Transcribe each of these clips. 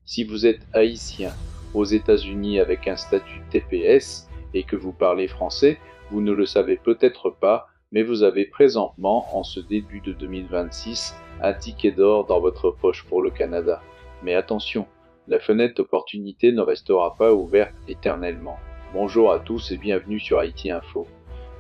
Si vous êtes haïtien aux États-Unis avec un statut TPS et que vous parlez français, vous ne le savez peut-être pas, mais vous avez présentement, en ce début de 2026, un ticket d'or dans votre poche pour le Canada. Mais attention, la fenêtre d'opportunité ne restera pas ouverte éternellement. Bonjour à tous et bienvenue sur Haïti Info.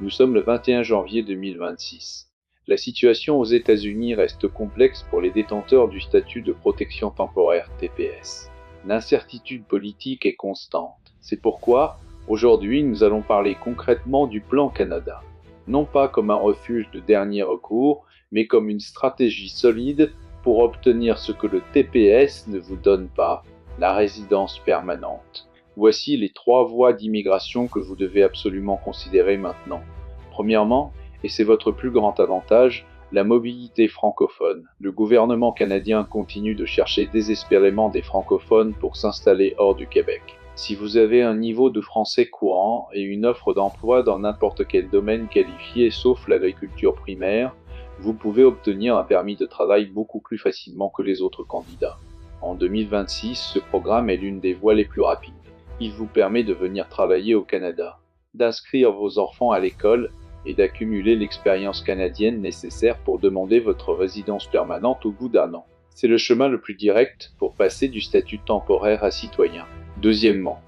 Nous sommes le 21 janvier 2026. La situation aux États-Unis reste complexe pour les détenteurs du statut de protection temporaire TPS. L'incertitude politique est constante. C'est pourquoi, aujourd'hui, nous allons parler concrètement du Plan Canada. Non pas comme un refuge de dernier recours, mais comme une stratégie solide pour obtenir ce que le TPS ne vous donne pas, la résidence permanente. Voici les 3 voies d'immigration que vous devez absolument considérer maintenant. Premièrement, et c'est votre plus grand avantage, la mobilité francophone. Le gouvernement canadien continue de chercher désespérément des francophones pour s'installer hors du Québec. Si vous avez un niveau de français courant et une offre d'emploi dans n'importe quel domaine qualifié sauf l'agriculture primaire, vous pouvez obtenir un permis de travail beaucoup plus facilement que les autres candidats. En 2026, ce programme est l'une des voies les plus rapides. Il vous permet de venir travailler au Canada, d'inscrire vos enfants à l'école et d'accumuler l'expérience canadienne nécessaire pour demander votre résidence permanente au bout d'1 an. C'est le chemin le plus direct pour passer du statut temporaire à citoyen. Deuxièmement,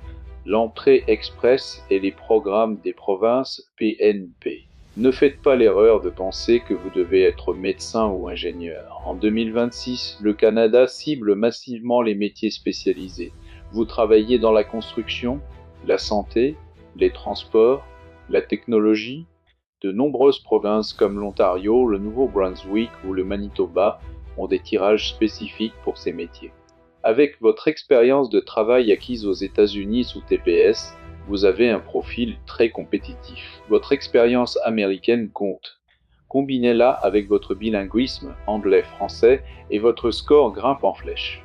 l'entrée express et les programmes des provinces PNP. Ne faites pas l'erreur de penser que vous devez être médecin ou ingénieur. En 2026, le Canada cible massivement les métiers spécialisés. Vous travaillez dans la construction, la santé, les transports, la technologie. De nombreuses provinces comme l'Ontario, le Nouveau-Brunswick ou le Manitoba ont des tirages spécifiques pour ces métiers. Avec votre expérience de travail acquise aux États-Unis sous TPS, vous avez un profil très compétitif. Votre expérience américaine compte. Combinez-la avec votre bilinguisme anglais-français et votre score grimpe en flèche.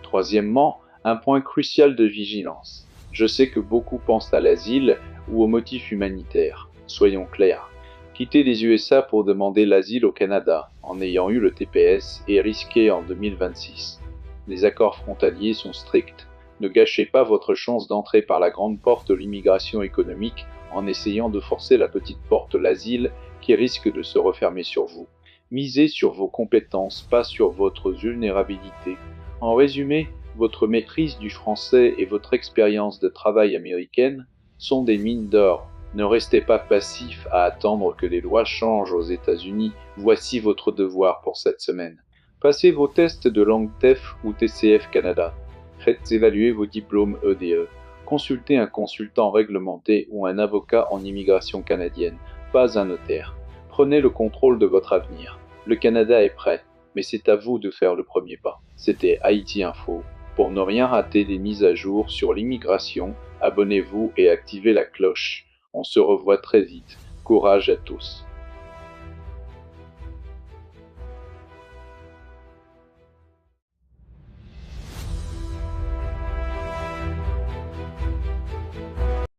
Troisièmement, un point crucial de vigilance. Je sais que beaucoup pensent à l'asile ou aux motifs humanitaires. Soyons clairs. Quitter les USA pour demander l'asile au Canada, en ayant eu le TPS, est risqué en 2026. Les accords frontaliers sont stricts. Ne gâchez pas votre chance d'entrer par la grande porte de l'immigration économique en essayant de forcer la petite porte l'asile qui risque de se refermer sur vous. Misez sur vos compétences, pas sur votre vulnérabilité. En résumé, votre maîtrise du français et votre expérience de travail américaine sont des mines d'or. Ne restez pas passif à attendre que les lois changent aux États-Unis. Voici votre devoir pour cette semaine. Passez vos tests de langue TEF ou TCF Canada. Faites évaluer vos diplômes EDE. Consultez un consultant réglementé ou un avocat en immigration canadienne, pas un notaire. Prenez le contrôle de votre avenir. Le Canada est prêt, mais c'est à vous de faire le premier pas. C'était Haïti Info. Pour ne rien rater des mises à jour sur l'immigration, abonnez-vous et activez la cloche. On se revoit très vite. Courage à tous.